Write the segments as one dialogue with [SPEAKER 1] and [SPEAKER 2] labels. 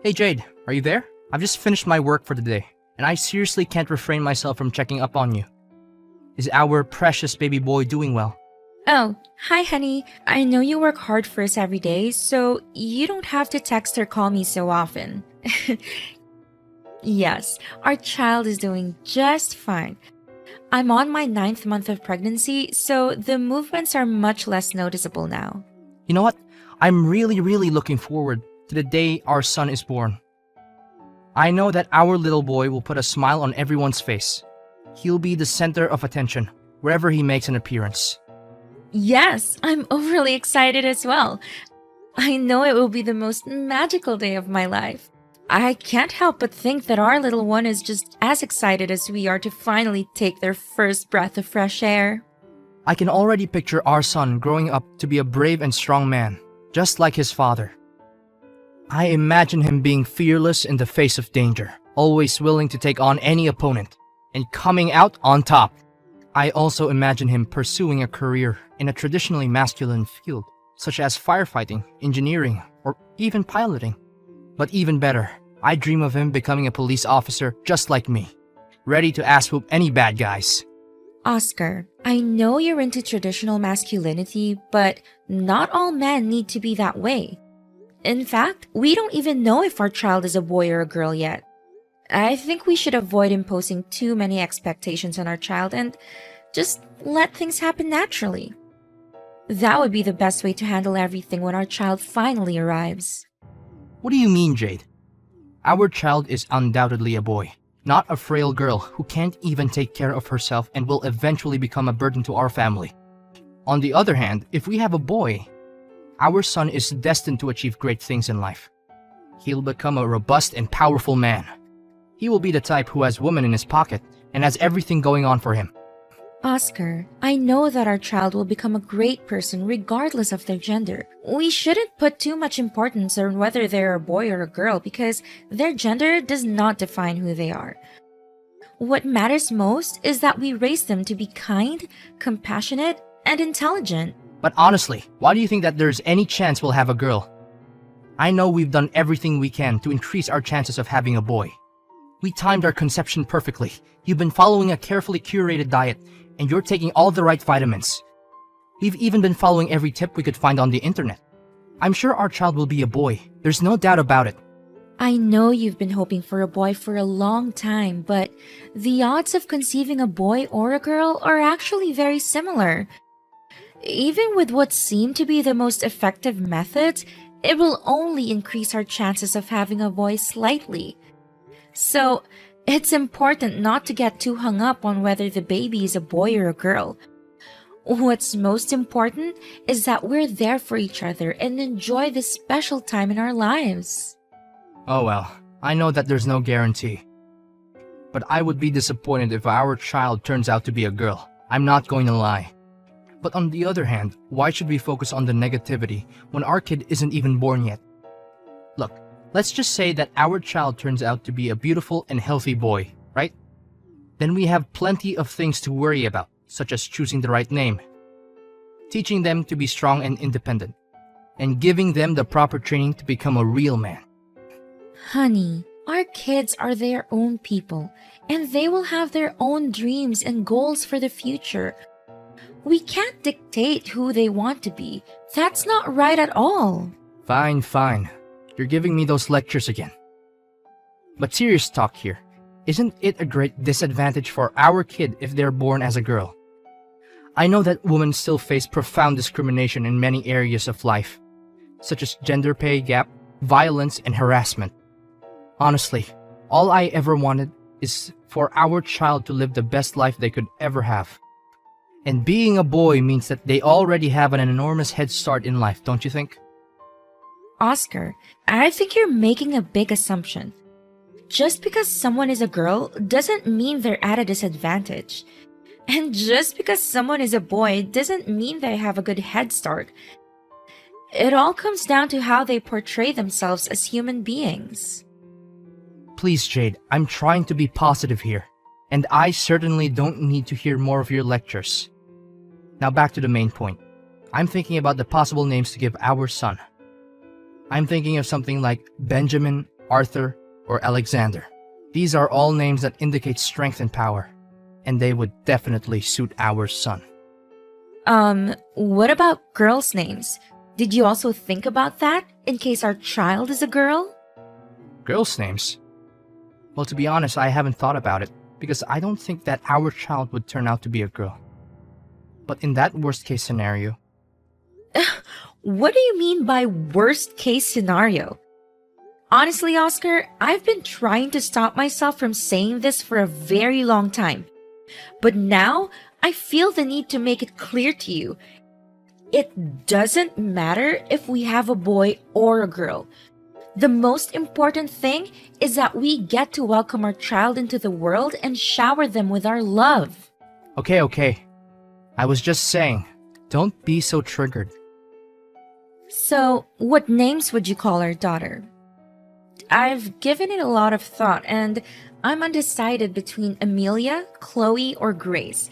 [SPEAKER 1] Hey Jade, are you there? I've just finished my work for the day, and I seriously can't refrain myself from checking up on you. Is our precious baby boy doing well?
[SPEAKER 2] Oh, hi, honey. I know you work hard for us every day, so you don't have to text or call me so often. Yes, our child is doing just fine. I'm on my 9th month of pregnancy, so the movements are much less noticeable now.
[SPEAKER 1] You know what? I'm really looking forward to the day our son is born. I know that our little boy will put a smile on everyone's face. He'll be the center of attention wherever he makes an appearance.
[SPEAKER 2] Yes, I'm overly excited as well. I know it will be the most magical day of my life. I can't help but think that our little one is just as excited as we are to finally take their first breath of fresh air.
[SPEAKER 1] I can already picture our son growing up to be a brave and strong man, just like his father. I imagine him being fearless in the face of danger, always willing to take on any opponent, and coming out on top. I also imagine him pursuing a career in a traditionally masculine field, such as firefighting, engineering, or even piloting. But even better, I dream of him becoming a police officer just like me, ready to ass whoop any bad guys.
[SPEAKER 2] Oscar, I know you're into traditional masculinity, but not all men need to be that way. In fact, we don't even know if our child is a boy or a girl yet. I think we should avoid imposing too many expectations on our child and just let things happen naturally. That would be the best way to handle everything when our child finally arrives.
[SPEAKER 1] What do you mean, Jade? Our child is undoubtedly a boy, not a frail girl who can't even take care of herself and will eventually become a burden to our family. On the other hand, if we have a boy, our son is destined to achieve great things in life. He'll become a robust and powerful man. He will be the type who has women in his pocket and has everything going on for him.
[SPEAKER 2] Oscar, I know that our child will become a great person regardless of their gender. We shouldn't put too much importance on whether they're a boy or a girl because their gender does not define who they are. What matters most is that we raise them to be kind, compassionate, and intelligent.
[SPEAKER 1] But honestly, why do you think that there's any chance we'll have a girl? I know we've done everything we can to increase our chances of having a boy. We timed our conception perfectly. You've been following a carefully curated diet, and you're taking all the right vitamins. We've even been following every tip we could find on the internet. I'm sure our child will be a boy. There's no doubt about it.
[SPEAKER 2] I know you've been hoping for a boy for a long time, but the odds of conceiving a boy or a girl are actually very similar. Even with what seem to be the most effective methods, it will only increase our chances of having a boy slightly. So, it's important not to get too hung up on whether the baby is a boy or a girl. What's most important is that we're there for each other and enjoy this special time in our lives.
[SPEAKER 1] Oh well, I know that there's no guarantee. But I would be disappointed if our child turns out to be a girl. I'm not going to lie. But on the other hand, why should we focus on the negativity when our kid isn't even born yet? Look, let's just say that our child turns out to be a beautiful and healthy boy, right? Then we have plenty of things to worry about, such as choosing the right name, teaching them to be strong and independent, and giving them the proper training to become a real man.
[SPEAKER 2] Honey, our kids are their own people, and they will have their own dreams and goals for the future. We can't dictate who they want to be. That's not right at all.
[SPEAKER 1] Fine. You're giving me those lectures again. But serious talk here. Isn't it a great disadvantage for our kid if they're born as a girl? I know that women still face profound discrimination in many areas of life, such as gender pay gap, violence, and harassment. Honestly, all I ever wanted is for our child to live the best life they could ever have. And being a boy means that they already have an enormous head start in life, don't you think?
[SPEAKER 2] Oscar, I think you're making a big assumption. Just because someone is a girl doesn't mean they're at a disadvantage. And just because someone is a boy doesn't mean they have a good head start. It all comes down to how they portray themselves as human beings.
[SPEAKER 1] Please, Jade, I'm trying to be positive here, and I certainly don't need to hear more of your lectures. Now back to the main point. I'm thinking about the possible names to give our son. I'm thinking of something like Benjamin, Arthur, or Alexander. These are all names that indicate strength and power, and they would definitely suit our son.
[SPEAKER 2] What about girls' names? Did you also think about that, in case our child is a girl?
[SPEAKER 1] Girls' names? Well, to be honest, I haven't thought about it, because I don't think that our child would turn out to be a girl. But in that worst-case scenario,
[SPEAKER 2] What do you mean by worst-case scenario? Honestly, Oscar, I've been trying to stop myself from saying this for a very long time. But now, I feel the need to make it clear to you. It doesn't matter if we have a boy or a girl. The most important thing is that we get to welcome our child into the world and shower them with our love.
[SPEAKER 1] okay. I was just saying, don't be so triggered.
[SPEAKER 2] So, what names would you call our daughter? I've given it a lot of thought, and I'm undecided between Amelia, Chloe, or Grace.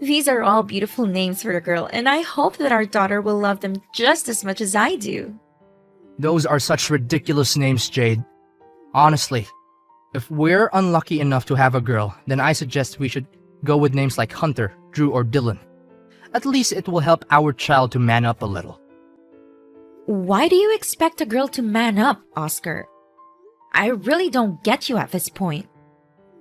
[SPEAKER 2] These are all beautiful names for a girl, and I hope that our daughter will love them just as much as I do.
[SPEAKER 1] Those are such ridiculous names, Jade. Honestly, if we're unlucky enough to have a girl, then I suggest we should go with names like Hunter, Drew, or Dylan. At least it will help our child to man up a little.
[SPEAKER 2] Why do you expect a girl to man up, Oscar? I really don't get you at this point.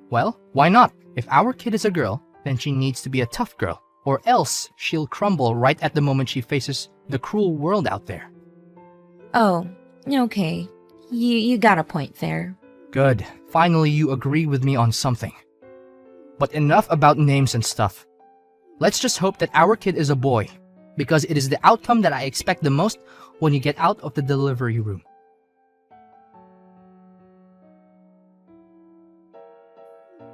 [SPEAKER 1] Well, why not? If our kid is a girl, then she needs to be a tough girl, or else she'll crumble right at the moment she faces the cruel world out there.
[SPEAKER 2] Oh, okay. You got a point there.
[SPEAKER 1] Good. Finally, you agree with me on something. But enough about names and stuff. Let's just hope that our kid is a boy, because it is the outcome that I expect the most when you get out of the delivery room.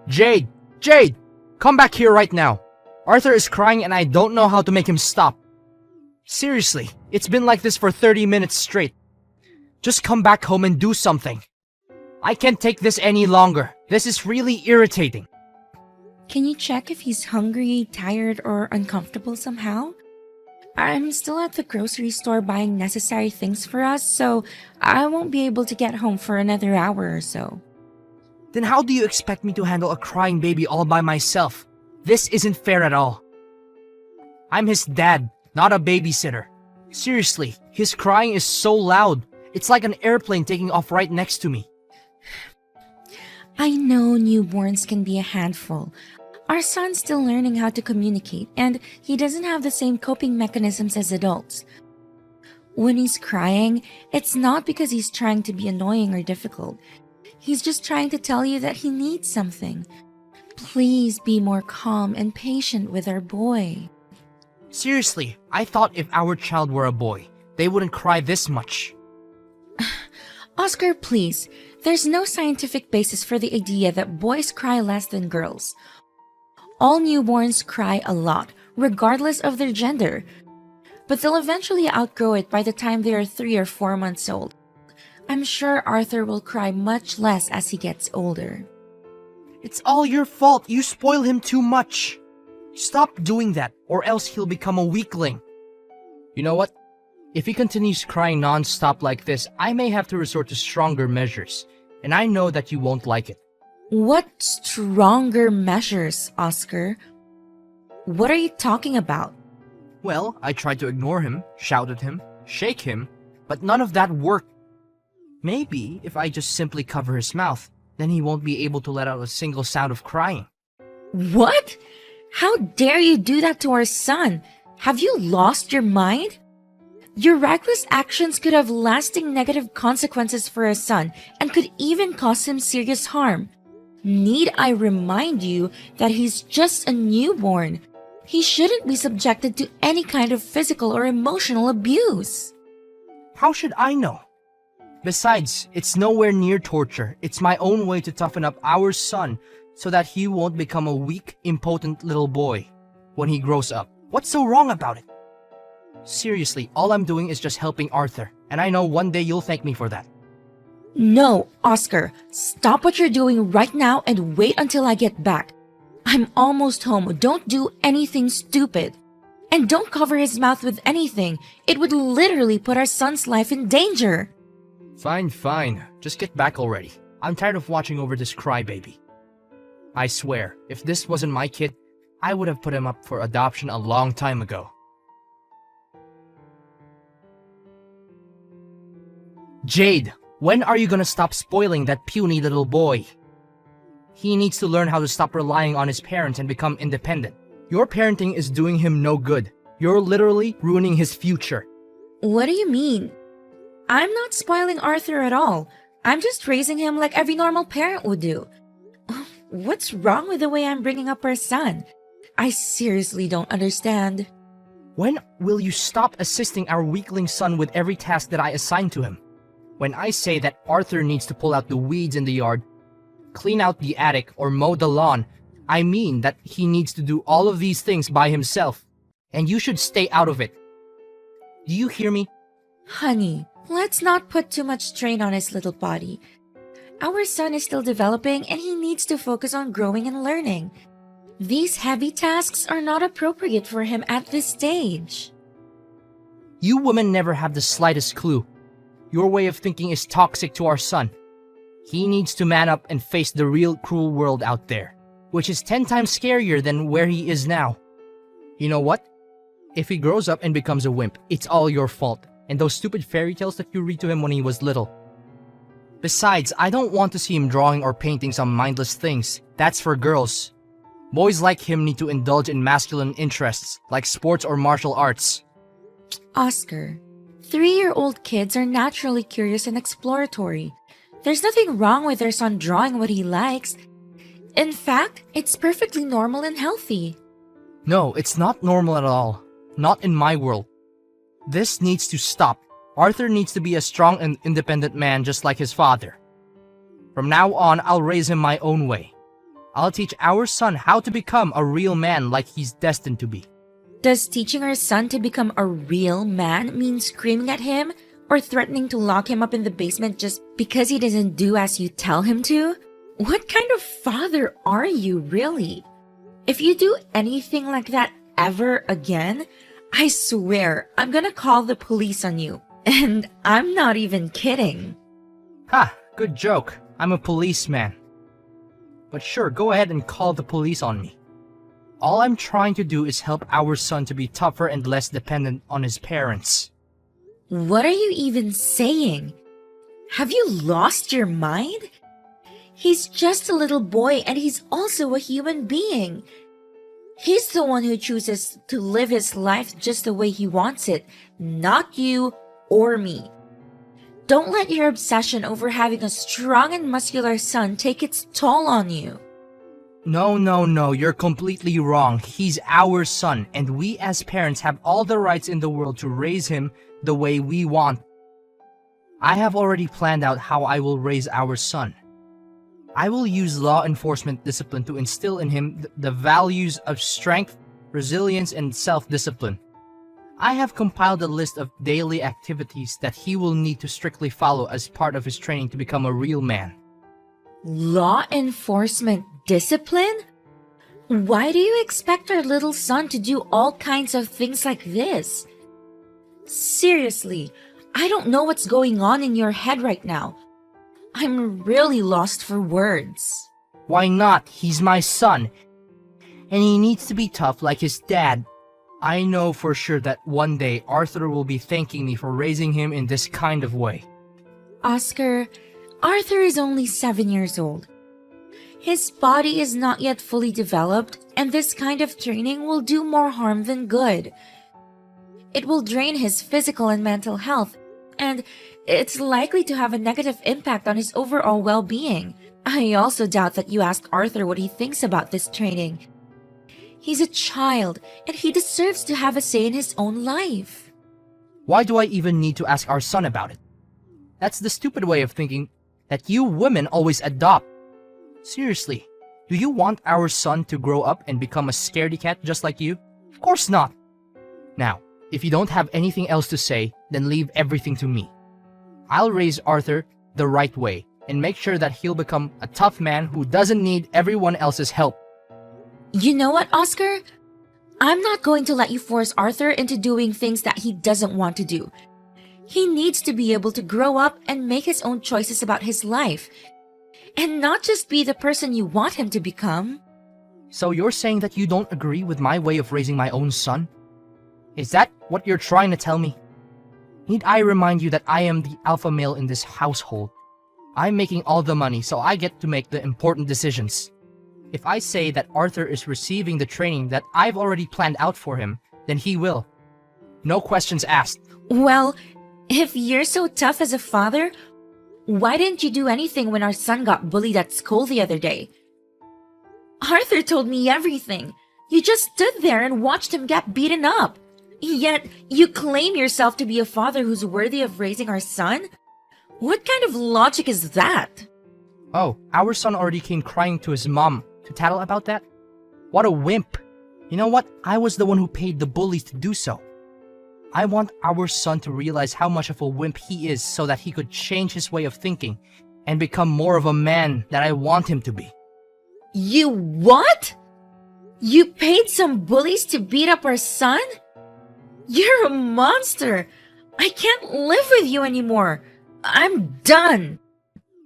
[SPEAKER 1] Jade! Jade! Come back here right now. Arthur is crying and I don't know how to make him stop. Seriously, it's been like this for 30 minutes straight. Just come back home and do something. I can't take this any longer. This is really irritating.
[SPEAKER 2] Can you check if he's hungry, tired, or uncomfortable somehow? I'm still at the grocery store buying necessary things for us, so I won't be able to get home for another hour or so.
[SPEAKER 1] Then how do you expect me to handle a crying baby all by myself? This isn't fair at all. I'm his dad, not a babysitter. Seriously, his crying is so loud. It's like an airplane taking off right next to me.
[SPEAKER 2] I know newborns can be a handful. Our son's still learning how to communicate, and he doesn't have the same coping mechanisms as adults. When he's crying, it's not because he's trying to be annoying or difficult. He's just trying to tell you that he needs something. Please be more calm and patient with our boy.
[SPEAKER 1] Seriously, I thought if our child were a boy, they wouldn't cry this much.
[SPEAKER 2] Oscar, please. There's no scientific basis for the idea that boys cry less than girls. All newborns cry a lot, regardless of their gender. But they'll eventually outgrow it by the time they are 3 or 4 months old. I'm sure Arthur will cry much less as he gets older.
[SPEAKER 1] It's all your fault. You spoil him too much. Stop doing that, or else he'll become a weakling. You know what? If he continues crying non-stop like this, I may have to resort to stronger measures, and I know that you won't like it.
[SPEAKER 2] What stronger measures, Oscar? What are you talking about?
[SPEAKER 1] Well, I tried to ignore him, shout at him, shake him, but none of that worked. Maybe if I just simply cover his mouth, then he won't be able to let out a single sound of crying.
[SPEAKER 2] What? How dare you do that to our son? Have you lost your mind? Your reckless actions could have lasting negative consequences for our son and could even cause him serious harm. Need I remind you that he's just a newborn? He shouldn't be subjected to any kind of physical or emotional abuse.
[SPEAKER 1] How should I know? Besides, it's nowhere near torture. It's my own way to toughen up our son so that he won't become a weak, impotent little boy when he grows up. What's so wrong about it? Seriously, all I'm doing is just helping Arthur, and I know one day you'll thank me for that.
[SPEAKER 2] No, Oscar, stop what you're doing right now and wait until I get back. I'm almost home. Don't do anything stupid. And don't cover his mouth with anything. It would literally put our son's life in danger.
[SPEAKER 1] Fine, fine. Just get back already. I'm tired of watching over this crybaby. I swear, if this wasn't my kid, I would have put him up for adoption a long time ago. Jade, when are you gonna stop spoiling that puny little boy? He needs to learn how to stop relying on his parents and become independent. Your parenting is doing him no good. You're literally ruining his future.
[SPEAKER 2] What do you mean? I'm not spoiling Arthur at all. I'm just raising him like every normal parent would do. What's wrong with the way I'm bringing up our son? I seriously don't understand.
[SPEAKER 1] When will you stop assisting our weakling son with every task that I assign to him? When I say that Arthur needs to pull out the weeds in the yard, clean out the attic, or mow the lawn, I mean that he needs to do all of these things by himself, and you should stay out of it. Do you hear me?
[SPEAKER 2] Honey, let's not put too much strain on his little body. Our son is still developing and he needs to focus on growing and learning. These heavy tasks are not appropriate for him at this stage.
[SPEAKER 1] You women never have the slightest clue. Your way of thinking is toxic to our son. He needs to man up and face the real cruel world out there, which is 10 times scarier than where he is now. You know what? If he grows up and becomes a wimp, it's all your fault, and those stupid fairy tales that you read to him when he was little. Besides, I don't want to see him drawing or painting some mindless things. That's for girls. Boys like him need to indulge in masculine interests, like sports or martial arts.
[SPEAKER 2] Oscar, 3-year-old kids are naturally curious and exploratory. There's nothing wrong with their son drawing what he likes. In fact, it's perfectly normal and healthy.
[SPEAKER 1] No, it's not normal at all. Not in my world. This needs to stop. Arthur needs to be a strong and independent man just like his father. From now on, I'll raise him my own way. I'll teach our son how to become a real man like he's destined to be.
[SPEAKER 2] Does teaching our son to become a real man mean screaming at him or threatening to lock him up in the basement just because he doesn't do as you tell him to? What kind of father are you, really? If you do anything like that ever again, I swear I'm gonna call the police on you. And I'm not even kidding.
[SPEAKER 1] Ha! Good joke. I'm a policeman. But sure, go ahead and call the police on me. All I'm trying to do is help our son to be tougher and less dependent on his parents.
[SPEAKER 2] What are you even saying? Have you lost your mind? He's just a little boy and he's also a human being. He's the one who chooses to live his life just the way he wants it, not you or me. Don't let your obsession over having a strong and muscular son take its toll on you.
[SPEAKER 1] No, you're completely wrong. He's our son, and we as parents have all the rights in the world to raise him the way we want. I have already planned out how I will raise our son. I will use law enforcement discipline to instill in him the values of strength, resilience, and self-discipline. I have compiled a list of daily activities that he will need to strictly follow as part of his training to become a real man.
[SPEAKER 2] Law enforcement discipline? Why do you expect our little son to do all kinds of things like this? Seriously, I don't know what's going on in your head right now. I'm really lost for words.
[SPEAKER 1] Why not? He's my son. And he needs to be tough like his dad. I know for sure that one day Arthur will be thanking me for raising him in this kind of way.
[SPEAKER 2] Oscar, Arthur is only 7 years old. His body is not yet fully developed, and this kind of training will do more harm than good. It will drain his physical and mental health, and it's likely to have a negative impact on his overall well-being. I also doubt that you asked Arthur what he thinks about this training. He's a child, and he deserves to have a say in his own life.
[SPEAKER 1] Why do I even need to ask our son about it? That's the stupid way of thinking that you women always adopt. Seriously, do you want our son to grow up and become a scaredy cat just like you? Of course not. Now, if you don't have anything else to say, then leave everything to me. I'll raise Arthur the right way and make sure that he'll become a tough man who doesn't need everyone else's help.
[SPEAKER 2] You know what, Oscar? I'm not going to let you force Arthur into doing things that he doesn't want to do. He needs to be able to grow up and make his own choices about his life, and not just be the person you want him to become.
[SPEAKER 1] So you're saying that you don't agree with my way of raising my own son? Is that what you're trying to tell me? Need I remind you that I am the alpha male in this household? I'm making all the money, so I get to make the important decisions. If I say that Arthur is receiving the training that I've already planned out for him, then he will. No questions asked.
[SPEAKER 2] Well, if you're so tough as a father, why didn't you do anything when our son got bullied at school the other day? Arthur told me everything. You just stood there and watched him get beaten up. Yet, you claim yourself to be a father who's worthy of raising our son? What kind of logic is that?
[SPEAKER 1] Oh, our son already came crying to his mom to tattle about that? What a wimp. You know what? I was the one who paid the bullies to do so. I want our son to realize how much of a wimp he is so that he could change his way of thinking and become more of a man that I want him to be.
[SPEAKER 2] You what? You paid some bullies to beat up our son? You're a monster. I can't live with you anymore. I'm done.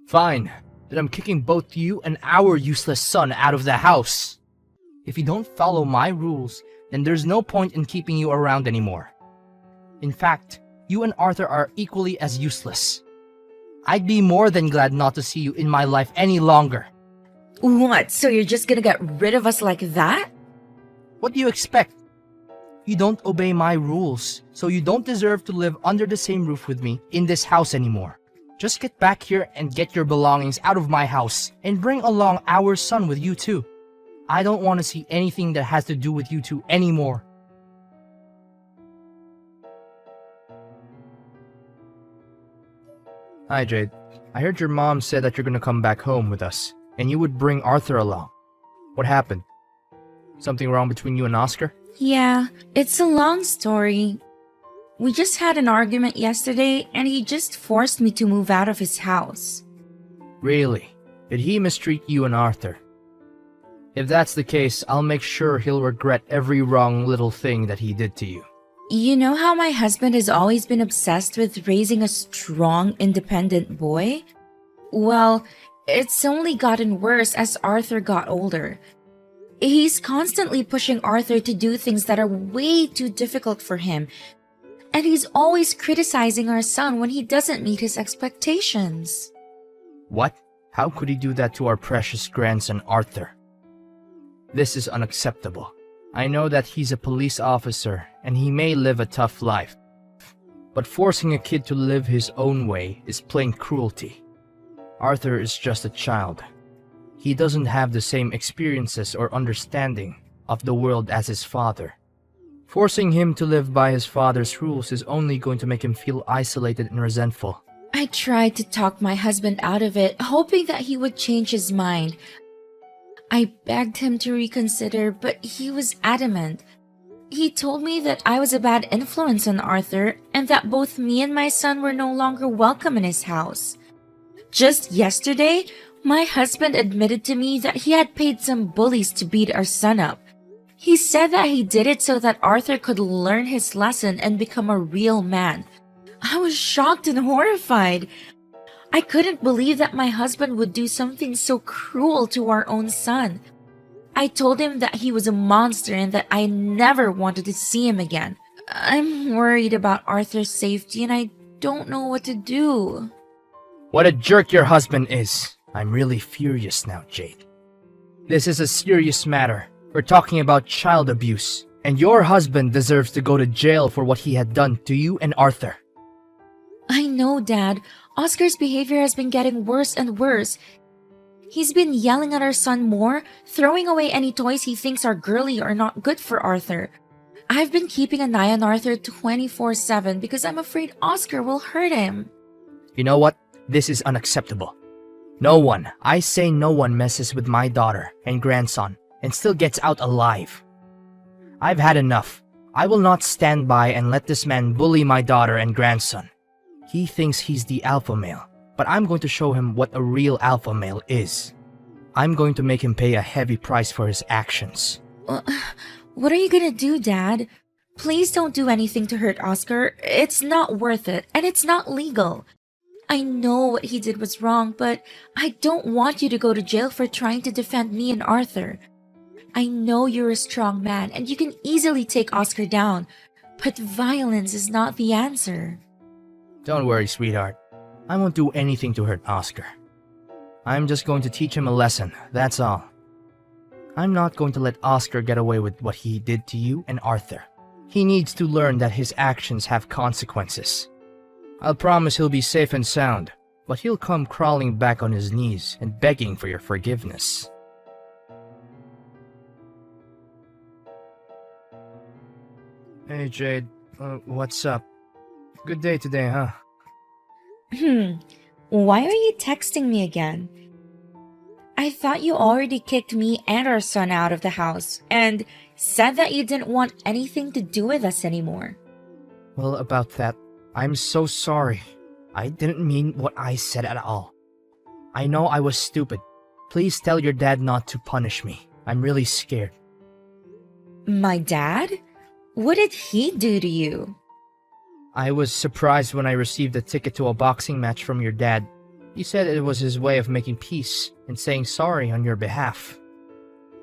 [SPEAKER 1] Fine. Then I'm kicking both you and our useless son out of the house. If you don't follow my rules, then there's no point in keeping you around anymore. In fact, you and Arthur are equally as useless. I'd be more than glad not to see you in my life any longer.
[SPEAKER 2] What, so you're just gonna get rid of us like that?
[SPEAKER 1] What do you expect? You don't obey my rules, so you don't deserve to live under the same roof with me in this house anymore. Just get back here and get your belongings out of my house and bring along our son with you too. I don't want to see anything that has to do with you two anymore. Hi, Jade. I heard your mom said that you're gonna come back home with us, and you would bring Arthur along. What happened? Something wrong between you and Oscar?
[SPEAKER 2] Yeah, it's a long story. We just had an argument yesterday, and he just forced me to move out of his house.
[SPEAKER 1] Really? Did he mistreat you and Arthur? If that's the case, I'll make sure he'll regret every wrong little thing that he did to you.
[SPEAKER 2] You know how my husband has always been obsessed with raising a strong, independent boy? Well, it's only gotten worse as Arthur got older. He's constantly pushing Arthur to do things that are way too difficult for him. And he's always criticizing our son when he doesn't meet his expectations.
[SPEAKER 1] What? How could he do that to our precious grandson, Arthur? This is unacceptable. I know that he's a police officer and he may live a tough life. But forcing a kid to live his own way is plain cruelty. Arthur is just a child. He doesn't have the same experiences or understanding of the world as his father. Forcing him to live by his father's rules is only going to make him feel isolated and resentful.
[SPEAKER 2] I tried to talk my husband out of it, hoping that he would change his mind. I begged him to reconsider, but he was adamant. He told me that I was a bad influence on Arthur and that both me and my son were no longer welcome in his house. Just yesterday, my husband admitted to me that he had paid some bullies to beat our son up. He said that he did it so that Arthur could learn his lesson and become a real man. I was shocked and horrified. I couldn't believe that my husband would do something so cruel to our own son. I told him that he was a monster and that I never wanted to see him again. I'm worried about Arthur's safety and I don't know what to do.
[SPEAKER 1] What a jerk your husband is. I'm really furious now, Jade. This is a serious matter. We're talking about child abuse, and your husband deserves to go to jail for what he had done to you and Arthur.
[SPEAKER 2] I know, Dad. Oscar's behavior has been getting worse and worse. He's been yelling at our son more, throwing away any toys he thinks are girly or not good for Arthur. I've been keeping an eye on Arthur 24/7 because I'm afraid Oscar will hurt him.
[SPEAKER 1] You know what? This is unacceptable. No one, I say no one, messes with my daughter and grandson and still gets out alive. I've had enough. I will not stand by and let this man bully my daughter and grandson. He thinks he's the alpha male, but I'm going to show him what a real alpha male is. I'm going to make him pay a heavy price for his actions.
[SPEAKER 2] What are you gonna do, Dad? Please don't do anything to hurt Oscar. It's not worth it, and it's not legal. I know what he did was wrong, but I don't want you to go to jail for trying to defend me and Arthur. I know you're a strong man and you can easily take Oscar down, but violence is not the answer.
[SPEAKER 1] Don't worry, sweetheart. I won't do anything to hurt Oscar. I'm just going to teach him a lesson, that's all. I'm not going to let Oscar get away with what he did to you and Arthur. He needs to learn that his actions have consequences. I'll promise he'll be safe and sound, but he'll come crawling back on his knees and begging for your forgiveness. Hey Jade, what's up? Good day today, huh?
[SPEAKER 2] Why are you texting me again? I thought you already kicked me and our son out of the house and said that you didn't want anything to do with us anymore.
[SPEAKER 1] Well, about that, I'm so sorry. I didn't mean what I said at all. I know I was stupid. Please tell your dad not to punish me. I'm really scared.
[SPEAKER 2] My dad? What did he do to you?
[SPEAKER 1] I was surprised when I received a ticket to a boxing match from your dad. He said it was his way of making peace and saying sorry on your behalf.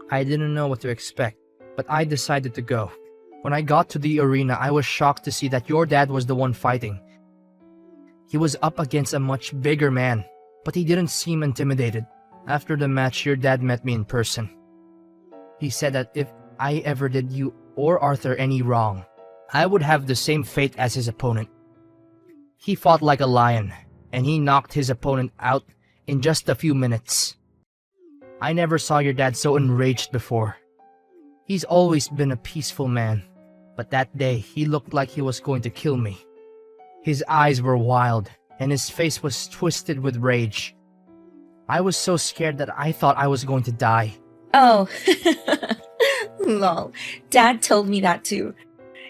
[SPEAKER 1] I didn't know what to expect, but I decided to go. When I got to the arena, I was shocked to see that your dad was the one fighting. He was up against a much bigger man, but he didn't seem intimidated. After the match, your dad met me in person. He said that if I ever did you or Arthur any wrong, I would have the same fate as his opponent. He fought like a lion, and he knocked his opponent out in just a few minutes. I never saw your dad so enraged before. He's always been a peaceful man, but that day he looked like he was going to kill me. His eyes were wild, and his face was twisted with rage. I was so scared that I thought I was going to die.
[SPEAKER 2] Oh, lol. Dad told me that too.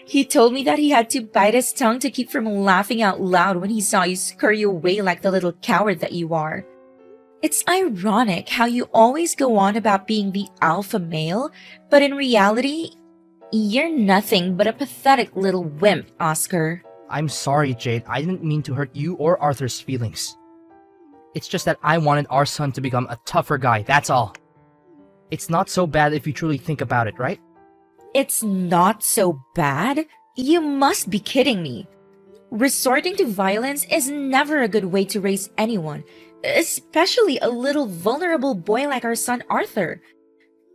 [SPEAKER 2] He told me that he had to bite his tongue to keep from laughing out loud when he saw you scurry away like the little coward that you are. It's ironic how you always go on about being the alpha male, but in reality, you're nothing but a pathetic little wimp, Oscar.
[SPEAKER 1] I'm sorry, Jade. I didn't mean to hurt you or Arthur's feelings. It's just that I wanted our son to become a tougher guy, that's all. It's not so bad if you truly think about it, right?
[SPEAKER 2] It's not so bad? You must be kidding me. Resorting to violence is never a good way to raise anyone, especially a little vulnerable boy like our son Arthur.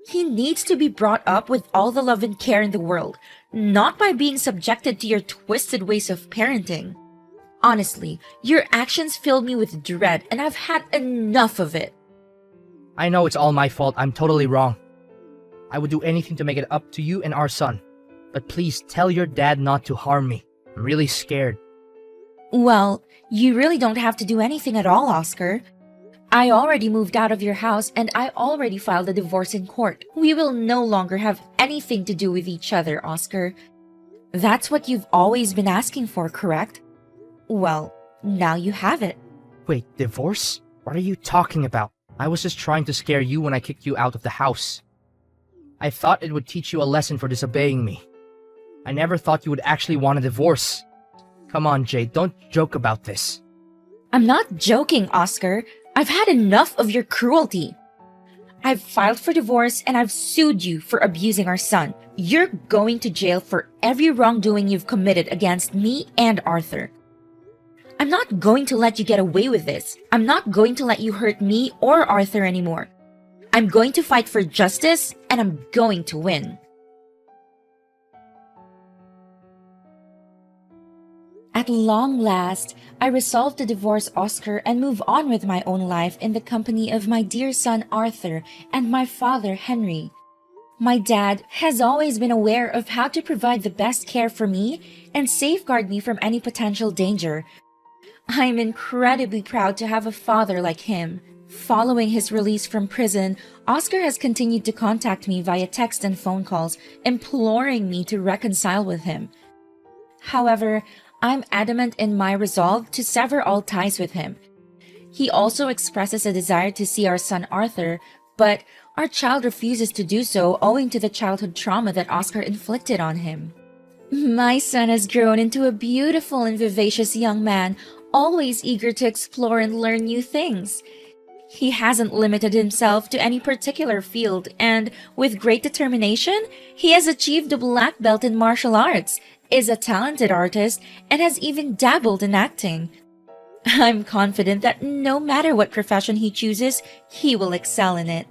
[SPEAKER 2] He needs to be brought up with all the love and care in the world, not by being subjected to your twisted ways of parenting. Honestly, your actions filled me with dread and I've had enough of it.
[SPEAKER 1] I know it's all my fault. I'm totally wrong. I would do anything to make it up to you and our son. But please tell your dad not to harm me. I'm really scared.
[SPEAKER 2] Well, you really don't have to do anything at all, Oscar. I already moved out of your house and I already filed a divorce in court. We will no longer have anything to do with each other, Oscar. That's what you've always been asking for, correct? Well, now you have it.
[SPEAKER 1] Wait, divorce? What are you talking about? I was just trying to scare you when I kicked you out of the house. I thought it would teach you a lesson for disobeying me. I never thought you would actually want a divorce. Come on, Jade, don't joke about this.
[SPEAKER 2] I'm not joking, Oscar. I've had enough of your cruelty. I've filed for divorce and I've sued you for abusing our son. You're going to jail for every wrongdoing you've committed against me and Arthur. I'm not going to let you get away with this. I'm not going to let you hurt me or Arthur anymore. I'm going to fight for justice and I'm going to win. At long last, I resolved to divorce Oscar and move on with my own life in the company of my dear son Arthur and my father Henry. My dad has always been aware of how to provide the best care for me and safeguard me from any potential danger. I'm incredibly proud to have a father like him. Following his release from prison, Oscar has continued to contact me via text and phone calls, imploring me to reconcile with him. However, I'm adamant in my resolve to sever all ties with him. He also expresses a desire to see our son Arthur, but our child refuses to do so owing to the childhood trauma that Oscar inflicted on him. My son has grown into a beautiful and vivacious young man, always eager to explore and learn new things. He hasn't limited himself to any particular field, and with great determination, he has achieved a black belt in martial arts, is a talented artist, and has even dabbled in acting. I'm confident that no matter what profession he chooses, he will excel in it.